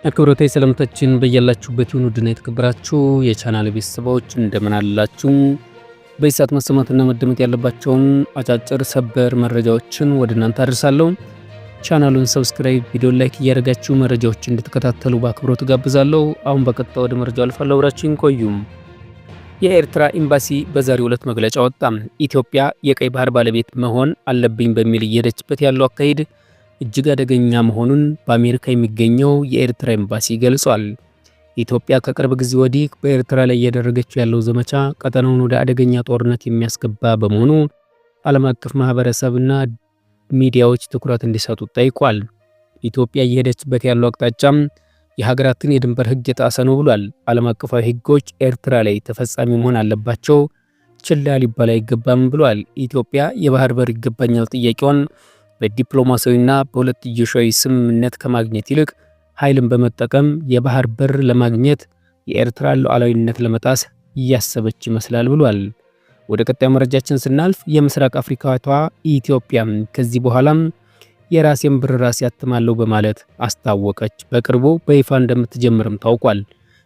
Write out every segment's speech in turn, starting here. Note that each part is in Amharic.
አክብሮታዊ ሰላምታችን በያላችሁበት ይሁን። ውድና የተከበራችሁ የቻናል ቤተሰቦች እንደምን አላችሁ? በዚህ ሰዓት መሰማትና መደመጥ ያለባቸውን አጫጭር ሰበር መረጃዎችን ወደ እናንተ አድርሳለሁ። ቻናሉን ሰብስክራይብ፣ ቪዲዮ ላይክ እያደረጋችሁ መረጃዎችን እንድትከታተሉ በአክብሮት ጋብዛለሁ። አሁን በቀጥታ ወደ መረጃው አልፋለሁ። አብራችሁን ቆዩ። የኤርትራ ኤምባሲ በዛሬው ዕለት መግለጫ ወጣ። ኢትዮጵያ የቀይ ባህር ባለቤት መሆን አለብኝ በሚል እየሄደችበት ያለው አካሄድ እጅግ አደገኛ መሆኑን በአሜሪካ የሚገኘው የኤርትራ ኤምባሲ ገልጿል። ኢትዮጵያ ከቅርብ ጊዜ ወዲህ በኤርትራ ላይ እያደረገችው ያለው ዘመቻ ቀጠናውን ወደ አደገኛ ጦርነት የሚያስገባ በመሆኑ ዓለም አቀፍ ማህበረሰብና ሚዲያዎች ትኩረት እንዲሰጡ ጠይቋል። ኢትዮጵያ እየሄደችበት ያለው አቅጣጫም የሀገራትን የድንበር ሕግ የጣሰ ነው ብሏል። ዓለም አቀፋዊ ሕጎች ኤርትራ ላይ ተፈጻሚ መሆን አለባቸው፣ ችላ ሊባል አይገባም ብሏል። ኢትዮጵያ የባህር በር ይገባኛል ጥያቄዋን በዲፕሎማሲያዊና በሁለትዮሻዊ ስምምነት ከማግኘት ይልቅ ኃይልን በመጠቀም የባህር በር ለማግኘት የኤርትራን ሉዓላዊነት ለመጣስ እያሰበች ይመስላል ብሏል። ወደ ቀጣዩ መረጃችን ስናልፍ የምስራቅ አፍሪካዊቷ ኢትዮጵያ ከዚህ በኋላም የራሴን ብር ራሴ ያትማለሁ በማለት አስታወቀች። በቅርቡ በይፋ እንደምትጀምርም ታውቋል።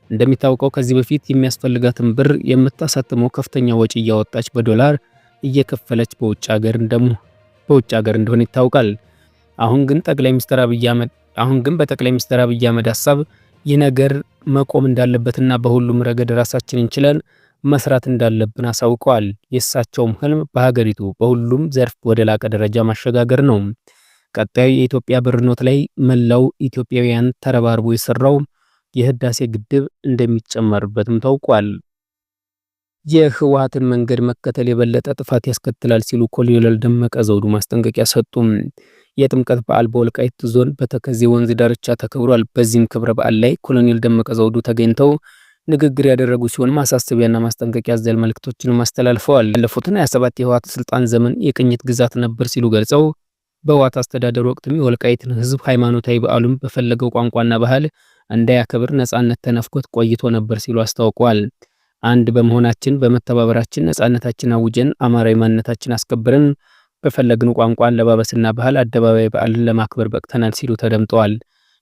እንደሚታወቀው ከዚህ በፊት የሚያስፈልጋትን ብር የምታሳትመው ከፍተኛ ወጪ እያወጣች በዶላር እየከፈለች በውጭ ሀገር እንደሆነ ይታወቃል። አሁን ግን በጠቅላይ ሚኒስትር አብይ አህመድ ሐሳብ ይህ ነገር መቆም እንዳለበትና በሁሉም ረገድ ራሳችንን ችለን መስራት እንዳለብን አሳውቀዋል። የእሳቸውም ህልም በሀገሪቱ በሁሉም ዘርፍ ወደ ላቀ ደረጃ ማሸጋገር ነው። ቀጣዩ የኢትዮጵያ ብር ኖት ላይ መላው ኢትዮጵያውያን ተረባርቦ የሰራው የህዳሴ ግድብ እንደሚጨመርበትም ታውቋል። የህወሓትን መንገድ መከተል የበለጠ ጥፋት ያስከትላል ሲሉ ኮሎኔል ደመቀ ዘውዱ ማስጠንቀቂያ ሰጡ። የጥምቀት በዓል በወልቃይት ዞን በተከዜ ወንዝ ዳርቻ ተከብሯል። በዚህም ክብረ በዓል ላይ ኮሎኔል ደመቀ ዘውዱ ተገኝተው ንግግር ያደረጉ ሲሆን ማሳሰቢያና ማስጠንቀቂያ ያዘለ መልእክቶችንም አስተላልፈዋል። ያለፉትን 27 የህወሓት ስልጣን ዘመን የቅኝት ግዛት ነበር ሲሉ ገልጸው በህወሓት አስተዳደር ወቅትም የወልቃይትን ህዝብ ሃይማኖታዊ በዓሉን በፈለገው ቋንቋና ባህል እንዳያከብር ነጻነት ተነፍቆት ቆይቶ ነበር ሲሉ አስታውቀዋል። አንድ በመሆናችን በመተባበራችን ነጻነታችን አውጀን አማራዊ ማንነታችን አስከብረን በፈለግነው ቋንቋ አለባበስና ባህል አደባባይ በዓልን ለማክበር በቅተናል ሲሉ ተደምጠዋል።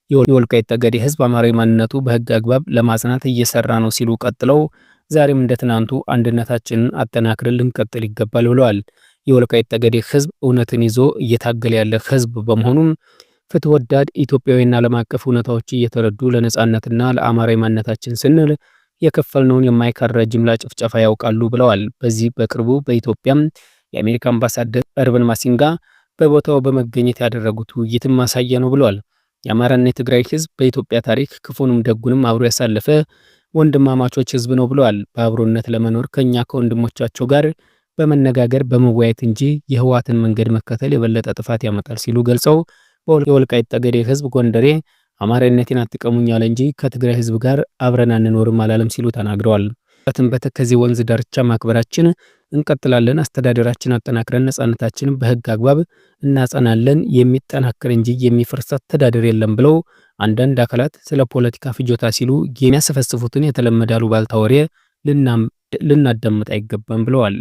የወልቃይት ጠገዴ ህዝብ አማራዊ ማንነቱ በህግ አግባብ ለማጽናት እየሰራ ነው ሲሉ ቀጥለው ዛሬም እንደ ትናንቱ አንድነታችንን አጠናክረን ልንቀጥል ይገባል ብለዋል። የወልቃይት ጠገዴ ህዝብ እውነትን ይዞ እየታገለ ያለ ህዝብ በመሆኑም ፍትህ ወዳድ ኢትዮጵያዊና ዓለም አቀፍ እውነታዎች እየተረዱ ለነጻነትና ለአማራዊ ማንነታችን ስንል የከፈልነውን የማይካራ ጅምላ ጭፍጨፋ ያውቃሉ ብለዋል። በዚህ በቅርቡ በኢትዮጵያም የአሜሪካ አምባሳደር እርብን ማሲንጋ በቦታው በመገኘት ያደረጉት ውይይትም ማሳያ ነው ብለዋል። የአማራና የትግራይ ህዝብ በኢትዮጵያ ታሪክ ክፉንም ደጉንም አብሮ ያሳለፈ ወንድማማቾች ህዝብ ነው ብለዋል። በአብሮነት ለመኖር ከኛ ከወንድሞቻቸው ጋር በመነጋገር በመወያየት እንጂ የህወሓትን መንገድ መከተል የበለጠ ጥፋት ያመጣል ሲሉ ገልጸው የወልቃይት ጠገዴ ህዝብ ጎንደሬ አማራነቴን አትቀሙኝ አለ እንጂ ከትግራይ ህዝብ ጋር አብረን አንኖርም አላለም ሲሉ ተናግረዋል። በተከዜ ወንዝ ዳርቻ ማክበራችን እንቀጥላለን፣ አስተዳደራችን አጠናክረን ነጻነታችንን በህግ አግባብ እናጸናለን፣ የሚጠናከር እንጂ የሚፈርስ አስተዳደር የለም ብለው አንዳንድ አካላት ስለ ፖለቲካ ፍጆታ ሲሉ የሚያሰፈስፉትን የተለመደ አሉባልታ ወሬ ልናዳምጥ አይገባም ብለዋል።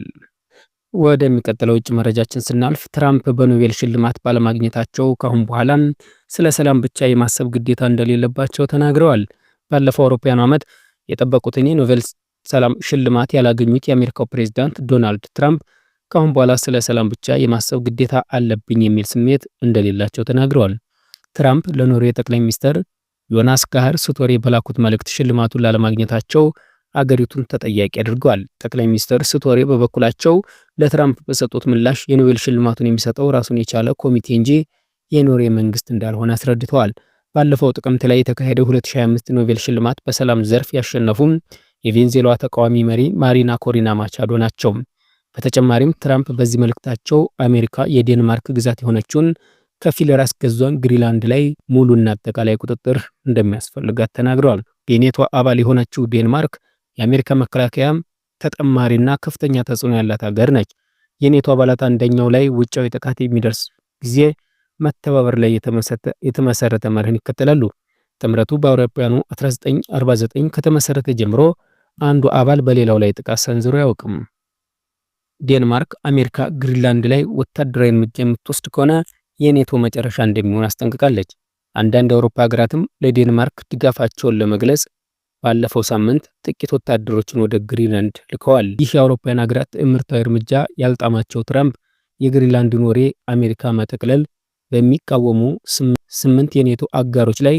ወደሚቀጥለው ውጭ መረጃችን ስናልፍ ትራምፕ በኖቤል ሽልማት ባለማግኘታቸው ካሁን በኋላ ስለ ሰላም ብቻ የማሰብ ግዴታ እንደሌለባቸው ተናግረዋል። ባለፈው አውሮፓውያኑ ዓመት የጠበቁትን የኖቤል ሰላም ሽልማት ያላገኙት የአሜሪካው ፕሬዝዳንት ዶናልድ ትራምፕ ካሁን በኋላ ስለ ሰላም ብቻ የማሰብ ግዴታ አለብኝ የሚል ስሜት እንደሌላቸው ተናግረዋል። ትራምፕ ለኖርዌይ ጠቅላይ ሚኒስትር ዮናስ ጋር ስቶሪ በላኩት መልእክት ሽልማቱን ላለማግኘታቸው አገሪቱን ተጠያቂ አድርገዋል። ጠቅላይ ሚኒስትር ስቶሪ በበኩላቸው ለትራምፕ በሰጡት ምላሽ የኖቤል ሽልማቱን የሚሰጠው ራሱን የቻለ ኮሚቴ እንጂ የኖርዌይ መንግስት እንዳልሆነ አስረድተዋል። ባለፈው ጥቅምት ላይ የተካሄደው 2025 ኖቤል ሽልማት በሰላም ዘርፍ ያሸነፉም የቬንዙዌላ ተቃዋሚ መሪ ማሪና ኮሪና ማቻዶ ናቸው። በተጨማሪም ትራምፕ በዚህ መልእክታቸው አሜሪካ የዴንማርክ ግዛት የሆነችውን ከፊል ራስ ገዟን ግሪንላንድ ላይ ሙሉና አጠቃላይ ቁጥጥር እንደሚያስፈልጋት ተናግረዋል። የኔቶ አባል የሆነችው ዴንማርክ የአሜሪካ መከላከያ ተጠማሪና ከፍተኛ ተጽዕኖ ያላት ሀገር ነች። የኔቶ አባላት አንደኛው ላይ ውጫዊ ጥቃት የሚደርስ ጊዜ መተባበር ላይ የተመሰረተ መርህን ይከተላሉ። ጥምረቱ በአውሮፓውያኑ 1949 ከተመሰረተ ጀምሮ አንዱ አባል በሌላው ላይ ጥቃት ሰንዝሮ አያውቅም። ዴንማርክ አሜሪካ ግሪንላንድ ላይ ወታደራዊ እርምጃ የምትወስድ ከሆነ የኔቶ መጨረሻ እንደሚሆን አስጠንቅቃለች። አንዳንድ የአውሮፓ ሀገራትም ለዴንማርክ ድጋፋቸውን ለመግለጽ ባለፈው ሳምንት ጥቂት ወታደሮችን ወደ ግሪንላንድ ልከዋል። ይህ የአውሮፓውያን ሀገራት ምርታዊ እርምጃ ያልጣማቸው ትራምፕ የግሪንላንድን ወደ አሜሪካ መጠቅለል በሚቃወሙ 8 የኔቶ አጋሮች ላይ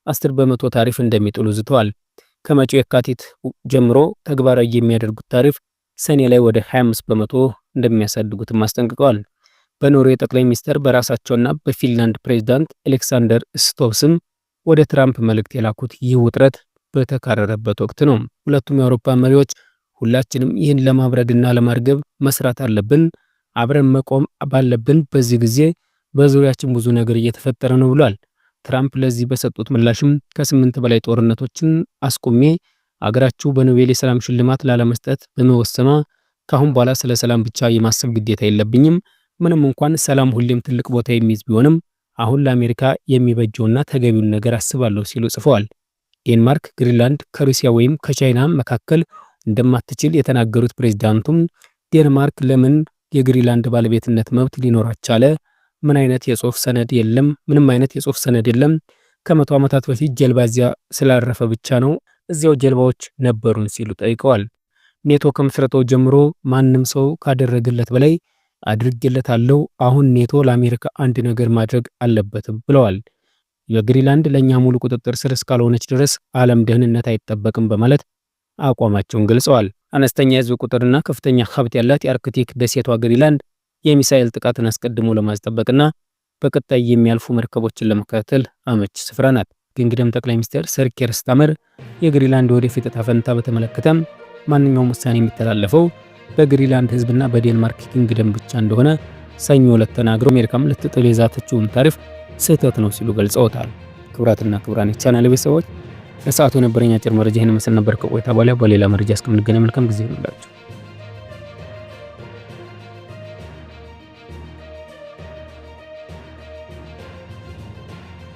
10% ታሪፍ እንደሚጥሉ ዝተዋል። ከመጪው የካቲት ጀምሮ ተግባራዊ የሚያደርጉት ታሪፍ ሰኔ ላይ ወደ 25% እንደሚያሳድጉትም አስጠንቅቀዋል። በኖርዌይ ጠቅላይ ሚኒስትር በራሳቸውና በፊንላንድ ፕሬዝዳንት አሌክሳንደር ስቶቭስም ወደ ትራምፕ መልእክት የላኩት ይህ ውጥረት በተካረረበት ወቅት ነው። ሁለቱም የአውሮፓ መሪዎች ሁላችንም ይህን ለማብረድና ለማርገብ መስራት አለብን፣ አብረን መቆም ባለብን በዚህ ጊዜ በዙሪያችን ብዙ ነገር እየተፈጠረ ነው ብሏል። ትራምፕ ለዚህ በሰጡት ምላሽም ከ8 በላይ ጦርነቶችን አስቆሜ አገራችሁ በኖቤል የሰላም ሽልማት ላለመስጠት በመወሰኗ ካሁን በኋላ ስለ ሰላም ብቻ የማሰብ ግዴታ የለብኝም፣ ምንም እንኳን ሰላም ሁሌም ትልቅ ቦታ የሚይዝ ቢሆንም አሁን ለአሜሪካ የሚበጀውና ተገቢውን ነገር አስባለሁ ሲሉ ጽፈዋል። ዴንማርክ ግሪንላንድ ከሩሲያ ወይም ከቻይና መካከል እንደማትችል የተናገሩት ፕሬዝዳንቱም ዴንማርክ ለምን የግሪንላንድ ባለቤትነት መብት ሊኖራት ቻለ? ምንም አይነት የጽሑፍ ሰነድ የለም። ከመቶ ዓመታት በፊት ጀልባ እዚያ ስላረፈ ብቻ ነው እዚያው ጀልባዎች ነበሩን ሲሉ ጠይቀዋል። ኔቶ ከምስረታው ጀምሮ ማንም ሰው ካደረገለት በላይ አድርጌለታለሁ። አሁን ኔቶ ለአሜሪካ አንድ ነገር ማድረግ አለበትም ብለዋል። የግሪንላንድ ለኛ ሙሉ ቁጥጥር ስር እስካልሆነች ድረስ ዓለም ደህንነት አይጠበቅም በማለት አቋማቸውን ገልጸዋል። አነስተኛ የህዝብ ቁጥርና ከፍተኛ ሀብት ያላት የአርክቲክ ደሴቷ ግሪንላንድ የሚሳኤል ጥቃትን አስቀድሞ ለማስጠበቅና በቀጣይ የሚያልፉ መርከቦችን ለመከታተል አመች ስፍራ ናት። የኪንግደም ጠቅላይ ሚኒስትር ሰር ኬር ስታርመር የግሪንላንድ ወደፊት ዕጣ ፈንታ በተመለከተ ማንኛውም ውሳኔ የሚተላለፈው በግሪንላንድ ህዝብና በዴንማርክ ኪንግደም ብቻ እንደሆነ ሰኞ ዕለት ተናግረው አሜሪካም ልትጥል የዛተችውን ታሪፍ ስህተት ነው ሲሉ ገልጸውታል። ክቡራትና ክቡራን የቻናል ቤተሰቦች ለሰዓቱ የነበረኝ አጭር መረጃ ይህን መሰል ነበር። ከቆይታ በኋላ በሌላ መረጃ እስከምንገናኝ መልካም ጊዜ ይሁንላችሁ።